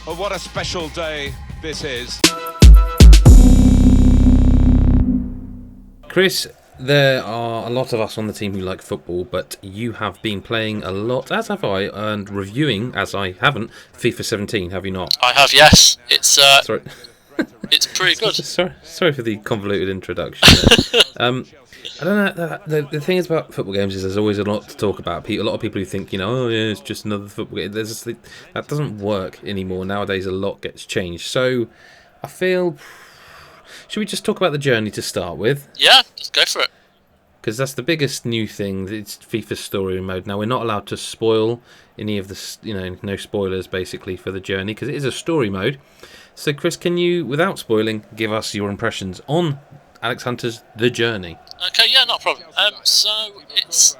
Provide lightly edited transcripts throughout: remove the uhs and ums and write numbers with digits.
Well, what a special day this is. Chris, there are a lot of us on the team who like football, but you have been playing a lot, as have I, and reviewing, as I haven't, FIFA 17, have you not? I have, yes. It's Sorry. it's pretty good. Sorry for the convoluted introduction there. I don't know. The thing is about football games is there's always a lot to talk about. A lot of people who think, oh yeah, it's just another football game. That doesn't work anymore. Nowadays, a lot gets changed. So, I feel. Should we just talk about the journey to start with? Yeah, just go for it. Because that's the biggest new thing. It's FIFA's story mode. Now we're not allowed to spoil any of the, no spoilers basically for the journey because it is a story mode. So, Chris, can you, without spoiling, give us your impressions on Alex Hunter's The Journey? Okay, yeah, not a problem. So it's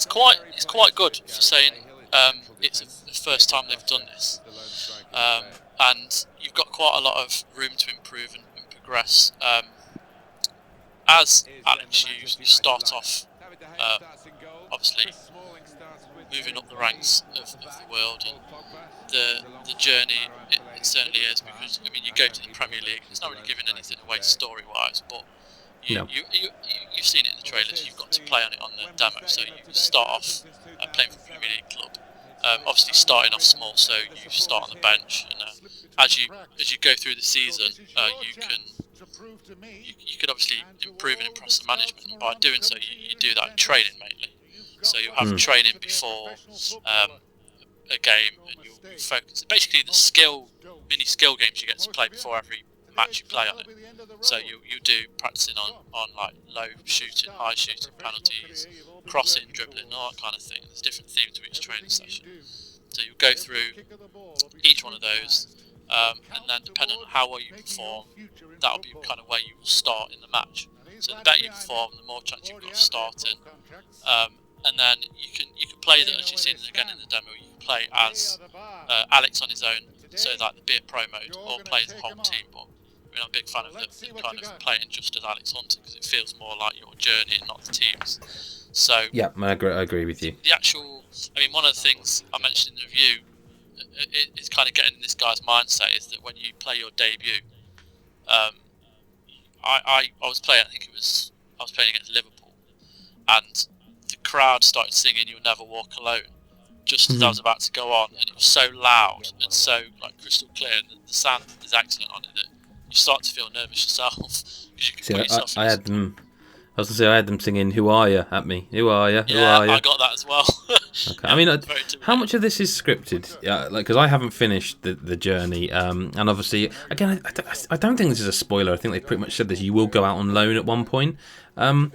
quite good for saying it's the first time they've done this, and you've got quite a lot of room to improve and progress. As Alex, you start off obviously moving up the ranks of the world, and the journey it certainly is, because I mean you go to the Premier League and it's not really giving anything away story wise, but you've seen it in the trailers. You've got to play on it on the demo, so you start off playing for the Premier League club. Obviously starting off small, so you start on the bench, and as you go through the season, you can obviously improve and impress the management, and by doing so you do that in training mainly. So you have training before a game, and you focus. Basically, the mini skill games you get to play before every match you play on it. So you do practicing on like low shooting, high shooting, penalties, crossing, dribbling, all that kind of thing. There's different themes to each training session. So you go through each one of those, and then depending on how well you perform, that'll be kind of where you will start in the match. So the better you perform, the more chance you've got of starting. And then you can play that, as you've seen again in the demo, you can play as Alex on his own, so like the Be It Pro mode, or play as the whole team. But we're not a big fan of the kind of playing just as Alex Hunter, because it feels more like your journey and not the team's. So yeah, I agree with you. The actual, I mean, one of the things I mentioned in the review, it's kind of getting in this guy's mindset, is that when you play your debut, I was playing, I was playing against Liverpool, and the crowd started singing "You'll Never Walk Alone" just as I was about to go on, and it was so loud and so like crystal clear, and the sound is excellent on it, that you start to feel nervous yourself, because you can put yourself I had them singing "Who Are You" at me. Who are you? Who are you? I got that as well. Okay. I mean, how much of this is scripted? Yeah, because I haven't finished the journey, and obviously, again, I don't think this is a spoiler. I think they pretty much said this. You will go out on loan at one point, and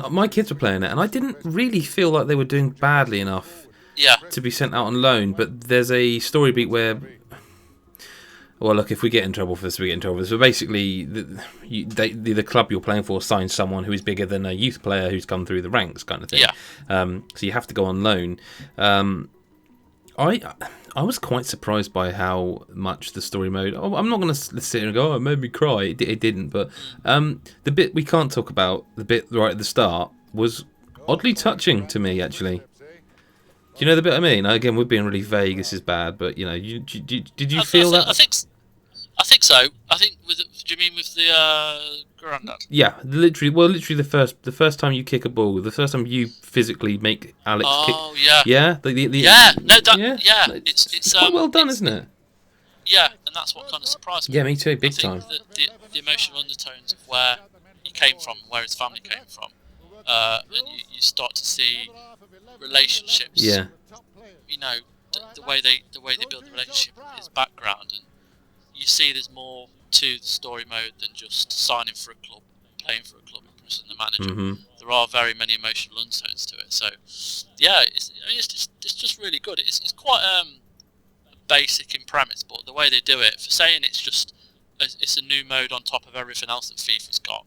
my kids were playing it, and I didn't really feel like they were doing badly enough to be sent out on loan. But there's a story beat where, well, look, if we get in trouble for this, we get in trouble for this. So basically, the club you're playing for signs someone who is bigger than a youth player who's come through the ranks, kind of thing. Yeah. So you have to go on loan. I was quite surprised by how much the story mode. Oh, I'm not going to sit here and go, "Oh, it made me cry." It didn't, but the bit we can't talk about, the bit right at the start, was oddly touching to me, actually. Do you know the bit I mean? Again, we're being really vague. This is bad, but did you feel that? I think so. I think do you mean with the granddad? Yeah, literally the first time you kick a ball, the first time you physically make Alex kick. Oh yeah. Yeah. It's quite well done, isn't it? Yeah, and that's what kind of surprised me. Yeah, me too, big time. The emotional undertones of where he came from, where his family came from, and you start to see relationships. Yeah. The way they build the relationship, his background, and you see there's more to the story mode than just signing for a club, playing for a club, impressing the manager. Mm-hmm. There are very many emotional undertones to it. So, yeah, it's just really good. It's quite basic in premise, but the way they do it, for saying it's a new mode on top of everything else that FIFA's got.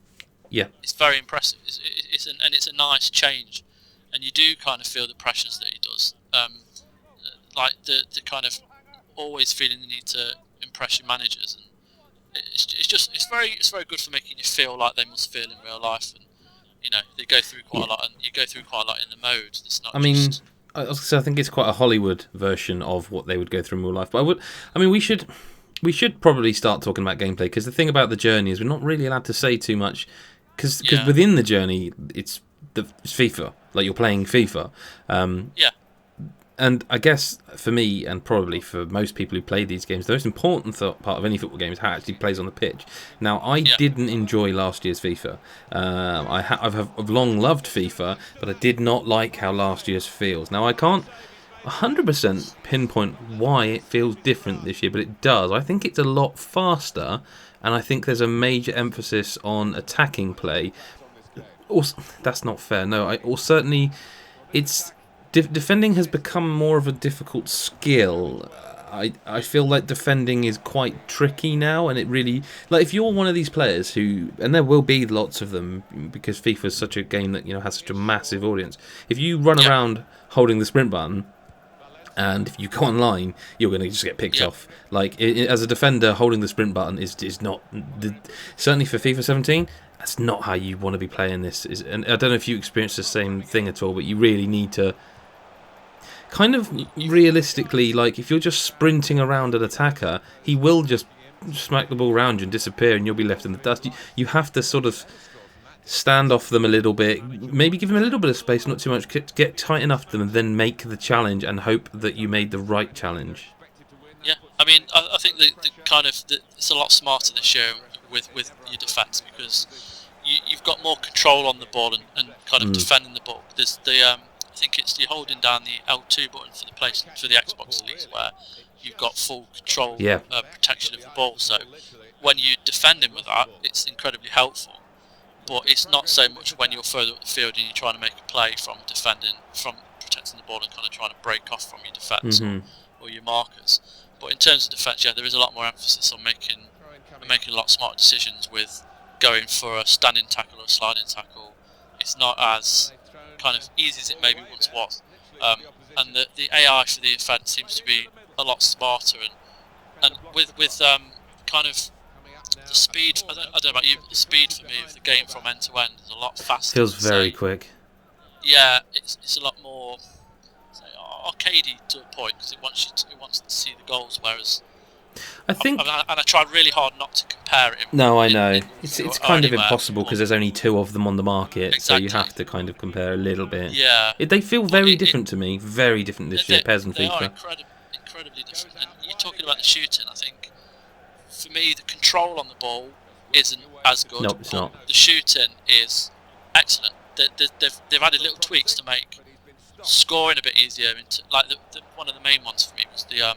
Yeah, it's very impressive. It's a nice change, and you do kind of feel the pressures that he does. Like the kind of always feeling the need to impress your managers, and it's very good for making you feel like they must feel in real life, and they go through quite a lot, and you go through quite a lot in the mode. It's not. I think it's quite a Hollywood version of what they would go through in real life. But we should probably start talking about gameplay, because the thing about the journey is we're not really allowed to say too much, because within the journey it's FIFA, like you're playing FIFA. Yeah. And I guess for me, and probably for most people who play these games, the most important part of any football game is how it actually plays on the pitch. Now, I didn't enjoy last year's FIFA. I've long loved FIFA, but I did not like how last year's feels. Now, I can't 100% pinpoint why it feels different this year, but it does. I think it's a lot faster, and I think there's a major emphasis on attacking play. Or, that's not fair, no. Or certainly, it's... defending has become more of a difficult skill. I feel like defending is quite tricky now, and it really, like, if you're one of these players who, and there will be lots of them because FIFA is such a game that has such a massive audience. If you run around holding the sprint button, and if you go online, you're going to just get picked off. Like, as a defender, holding the sprint button is not certainly for FIFA 17. That's not how you want to be playing this. And I don't know if you experience the same thing at all, but you really need to. Kind of realistically, like, if you're just sprinting around an attacker, he will just smack the ball around you and disappear, and you'll be left in the dust. You have to sort of stand off them a little bit, maybe give them a little bit of space, not too much, get tight enough to them, and then make the challenge and hope that you made the right challenge. Yeah, I mean, I think it's a lot smarter this year with your defence, because you've got more control on the ball and kind of defending the ball. There's I think it's you're holding down the L2 button for the Xbox at least, where you've got full control, protection of the ball. So when you're defending with that, it's incredibly helpful. But it's not so much when you're further up the field and you're trying to make a play from protecting the ball and kind of trying to break off from your defence or your markers. But in terms of defence, there is a lot more emphasis on making a lot smarter decisions with going for a standing tackle or a sliding tackle. It's not as kind of easy as it maybe once was, and the AI for the offence seems to be a lot smarter, and with kind of the speed. I don't know about you, but the speed for me of the game from end to end is a lot faster. Feels very quick. Yeah, it's a lot more arcadey to a point, because it wants to see the goals, whereas I think, and I tried really hard not to compare it. No, I know. It's kind of impossible because there's only 2 of them on the market, Exactly. so you have to kind of compare a little bit. Yeah. They feel very different to me, very different this year, PES and they FIFA. They are incredibly different. And you're talking about the shooting, I think. For me, the control on the ball isn't as good. No, it's not. The shooting is excellent. They've added little tweaks to make scoring a bit easier. Like one of the main ones for me was the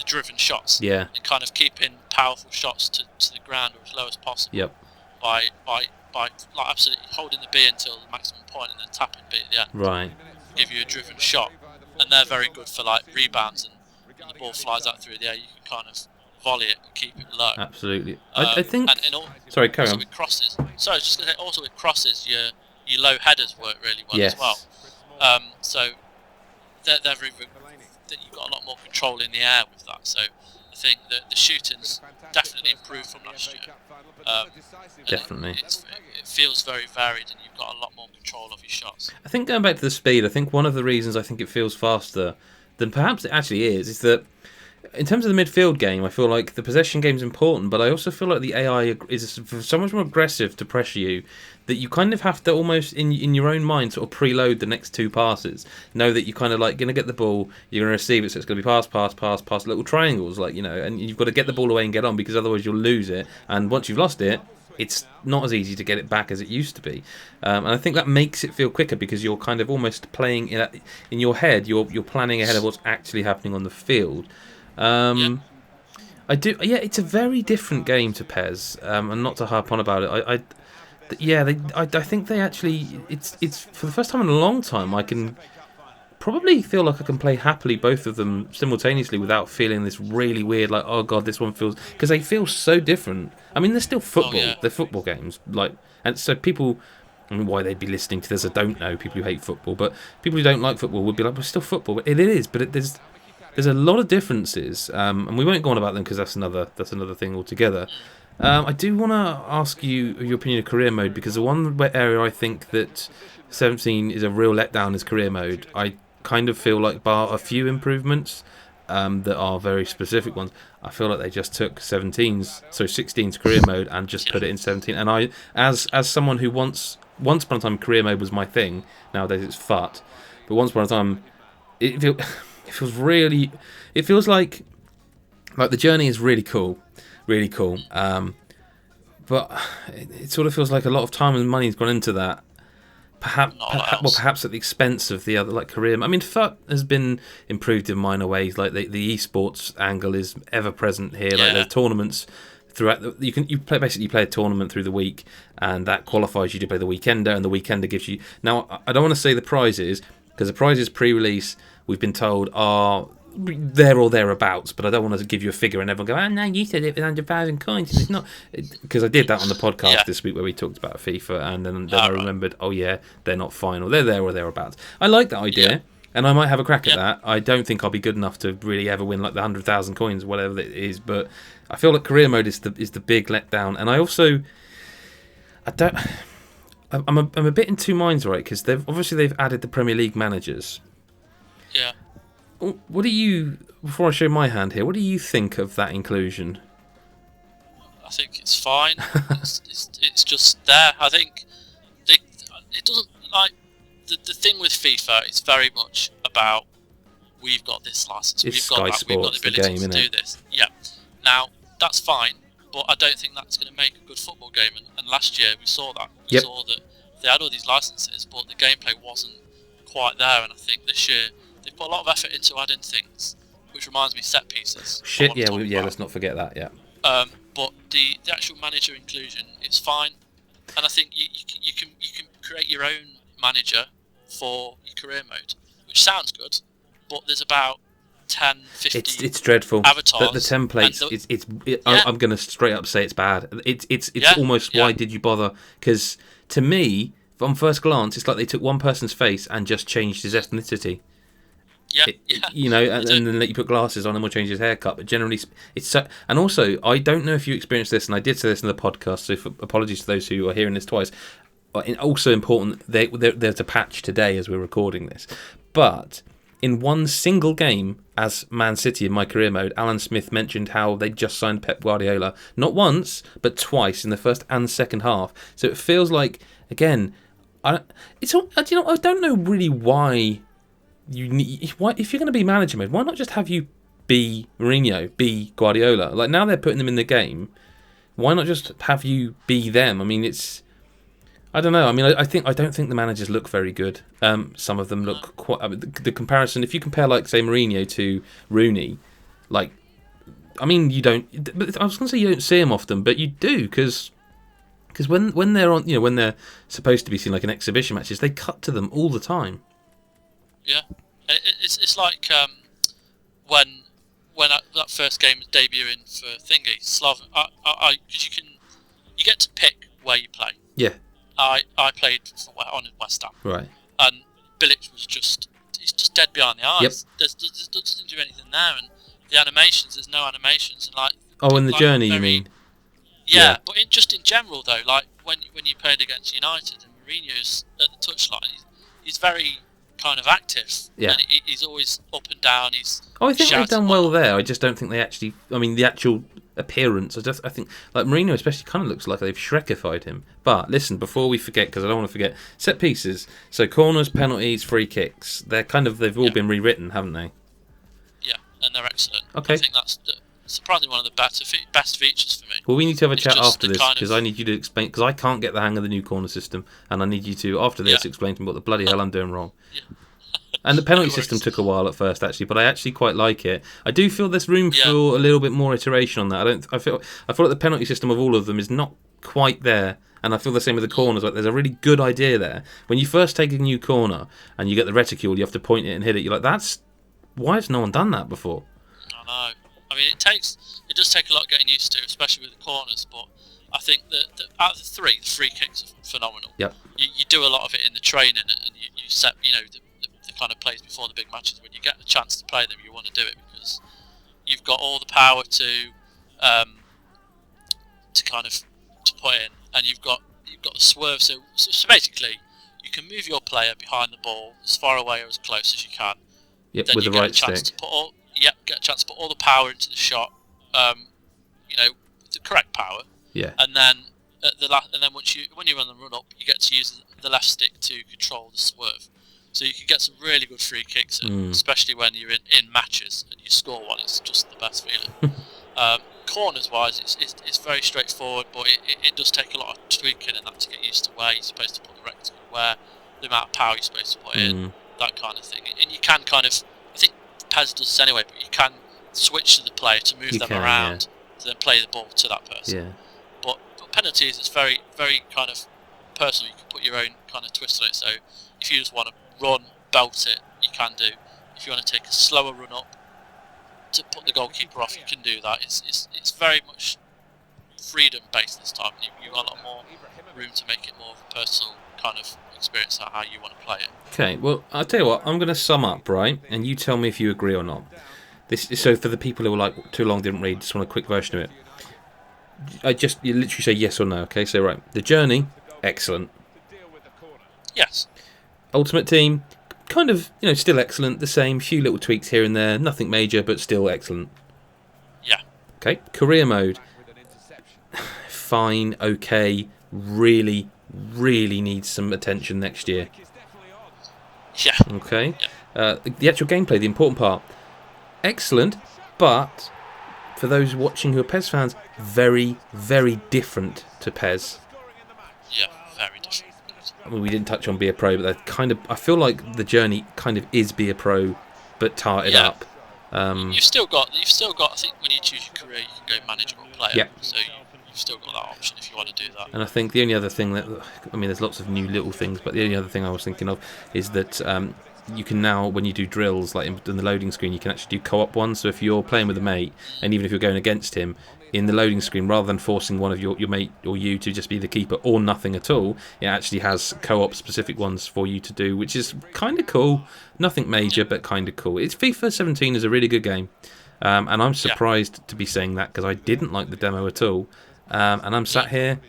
driven shots. Yeah. And kind of keeping powerful shots to the ground or as low as possible. Yep. By like absolutely holding the B until the maximum point and then tapping B at the end. Right. Give you a driven shot, and they're very good for like rebounds, and when the ball flies out through the air, you can kind of volley it and keep it low. Absolutely. I think. Sorry, carry on. With crosses. So I was just going to say, also with crosses, your low headers work really well as well. So they're very good. That you've got a lot more control in the air with that. So I think that the shooting's definitely improved from last year. Definitely. It feels very varied, and you've got a lot more control of your shots. I think going back to the speed, I think one of the reasons I think it feels faster than perhaps it actually is that in terms of the midfield game, I feel like the possession game is important, but I also feel like the AI is so much more aggressive to pressure you that you kind of have to almost, in your own mind, sort of preload the next 2 passes. Know that you're kind of like going to get the ball, you're going to receive it, so it's going to be pass, little triangles, and you've got to get the ball away and get on, because otherwise you'll lose it. And once you've lost it, it's not as easy to get it back as it used to be. And I think that makes it feel quicker, because you're kind of almost playing in your head, you're planning ahead of what's actually happening on the field. It's a very different game to PES, and not to harp on about it. I think they actually, it's for the first time in a long time I can probably feel like I can play happily both of them simultaneously without feeling this really weird, like, oh god, this one feels, because they feel so different. I mean, they're still football, they're football games, and so people, I mean, why they'd be listening to this, I don't know, people who hate football, but people who don't like football would be like, well, it's still football. But it is, but there's a lot of differences, and we won't go on about them because that's another thing altogether. I do want to ask you your opinion of career mode, because the one area I think that 17 is a real letdown is career mode. I kind of feel like, bar a few improvements that are very specific ones, I feel like they just took 16's career mode and just put it in 17. And I, as someone who once upon a time career mode was my thing, nowadays it's FUT, but once upon a time it feels really, it feels like the journey is really cool, really cool. But it sort of feels like a lot of time and money has gone into that. Perhaps at the expense of the other, like, career. I mean, FUT has been improved in minor ways. Like the esports angle is ever present here. Like there's tournaments throughout. You play a tournament through the week, and that qualifies you to play the weekender, and the weekender gives you. Now, I don't want to say the prizes, because the prizes pre-release we've been told are there or thereabouts, but I don't want to give you a figure and everyone go, "Oh no, you said it was 100,000 coins." It's not, because I did that on the podcast this week where we talked about FIFA, and then I remembered, oh yeah, they're not final, they're there or thereabouts. I like that idea, and I might have a crack at that. I don't think I'll be good enough to really ever win like the 100,000 coins, whatever it is, but I feel like career mode is the big letdown, and I also I'm a bit in two minds, right? Because they've added the Premier League managers. Yeah. What do you, before I show my hand here, what do you think of that inclusion? I think it's fine. it's just there. I think it doesn't, like, the thing with FIFA is very much about, we've got this license, we've got the ability to do this. Yeah. Now, that's fine, but I don't think that's going to make a good football game. And last year we saw that. We saw that they had all these licenses, but the gameplay wasn't quite there. And I think this year they've put a lot of effort into adding things, which reminds me, set pieces. Let's not forget that. Yeah. But the actual manager inclusion is fine, and I think you can create your own manager for your career mode, which sounds good, but there's about 10, 15 it's dreadful. Avatars. The templates, I'm going to straight up say it's bad. It's almost, why did you bother? Because to me, on first glance, it's like they took one person's face and just changed his ethnicity. And then let you put glasses on and we'll change his haircut. But generally, it's so. And also, I don't know if you experienced this, and I did say this in the podcast, so apologies to those who are hearing this twice. Also important, there's a patch today as we're recording this. But in one single game, as Man City in my career mode, Alan Smith mentioned how they just signed Pep Guardiola. Not once, but twice in the first and second half. So it feels like, again, I don't know really why. If you're going to be manager mode, why not just have you be Mourinho, be Guardiola? Like, now they're putting them in the game, why not just have you be them? I mean, I don't know. I mean, I don't think the managers look very good. Some of them look quite. I mean, the comparison, if you compare, like, say, Mourinho to Rooney, like, I mean, you don't. But I was going to say you don't see them often, but you do, because when they're on, when they're supposed to be seen like in exhibition matches, they cut to them all the time. Yeah, it's like when that first game was debuting for Slav, because you get to pick where you play. Yeah. I played on West Ham. Right. And Bilic was he's just dead behind the eyes. Yep. There doesn't do anything there, and the animations, there's no animations, and like. Oh, in the journey, you mean? Yeah, but just in general though, like when you played against United and Mourinho's at the touchline, he's very kind of active. Yeah. And he's always up and down. I think they've done well there. I just don't think they actually. I mean, the actual appearance. I think like Mourinho especially kind of looks like they've Shrekified him. But listen, before we forget, because I don't want to forget, set pieces. So corners, penalties, free kicks. They've all been rewritten, haven't they? Yeah, and they're excellent. Okay. I think that's surprisingly one of the best features for me. Well, we need to have a chat after this, because I need you to explain, because I can't get the hang of the new corner system, and I need you to, after this, explain to me what the bloody hell I'm doing wrong. Yeah. And the penalty system took a while at first, actually, but I actually quite like it. I do feel there's room for a little bit more iteration on that. I feel like the penalty system of all of them is not quite there, and I feel the same with the corners. Like, there's a really good idea there. When you first take a new corner and you get the reticule, you have to point it and hit it. You're like, why has no one done that before? I know. I mean, it does take a lot getting used to, especially with the corners. But I think that out of the free kicks are phenomenal. Yep. You do a lot of it in the training, and you set the kind of plays before the big matches. When you get the chance to play them, you want to do it because you've got all the power to put in, and you've got the swerve. So basically, you can move your player behind the ball as far away or as close as you can. Yep, Then with you the get right a chance stick. to put get a chance to put all the power into the shot. The correct power. Yeah. And then and then when you run the run up, you get to use the left stick to control the swerve. So you can get some really good free kicks, especially when you're in matches and you score one. It's just the best feeling. Corners wise, it's very straightforward, but it does take a lot of tweaking and that to get used to where you're supposed to put the rectangle, where the amount of power you're supposed to put in, that kind of thing. And you can kind of, I think PES does this anyway, but you can switch to the player to move them around to then play the ball to that person. Yeah. But penalties, it's very, very kind of personal. You can put your own kind of twist on it. So if you just want to run, belt it, you can do. If you want to take a slower run up to put the goalkeeper off, you can do that. It's very much freedom based this time. You've got a lot more room to make it more of a personal kind of experience of how you want to play it. Okay, well, I'll tell you what, I'm going to sum up, right? And you tell me if you agree or not. So for the people who were like, too long, didn't read, just want a quick version of it. You literally say yes or no, okay? So, right, the journey, excellent. Yes. Ultimate Team, kind of, still excellent, the same, few little tweaks here and there, nothing major, but still excellent. Yeah. Okay, career mode, fine, okay, really, really needs some attention next year. Yeah. Okay. Yeah. The actual gameplay, the important part, excellent, but for those watching who are PES fans, very, very different to PES. Yeah, very different. I mean, we didn't touch on Be a Pro, but they're kind of, I feel like the journey kind of is Be a Pro, but tarted up. You've still got. I think when you choose your career, you can go management player. Yep. So you've still got that option if you want to do that. And I think the only other thing there's lots of new little things, but the only other thing I was thinking of is that you can now, when you do drills, like in the loading screen, you can actually do co-op ones. So if you're playing with a mate, and even if you're going against him, in the loading screen, rather than forcing one of your mate or you to just be the keeper or nothing at all, it actually has co-op specific ones for you to do, which is kind of cool. Nothing major, but kind of cool. FIFA 17 is a really good game, and I'm surprised to be saying that because I didn't like the demo at all. And I'm sat here,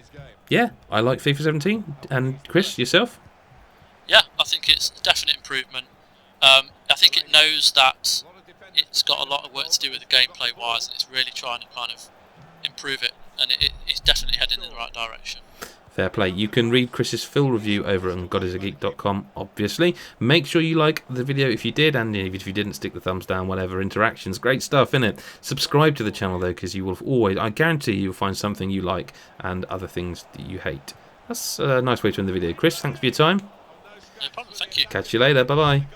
I like FIFA 17. And Chris, yourself? Yeah, I think it's a definite improvement. I think it knows that it's got a lot of work to do with the gameplay wise, and it's really trying to kind of improve it, and it's definitely heading in the right direction. Fair play. You can read Chris's full review over on GodisaGeek.com, obviously. Make sure you like the video if you did, and if you didn't, stick the thumbs down, whatever. Interactions, great stuff, innit? Subscribe to the channel, though, because you will always, I guarantee you'll find something you like and other things that you hate. That's a nice way to end the video. Chris, thanks for your time. No problem, thank you. Catch you later. Bye-bye.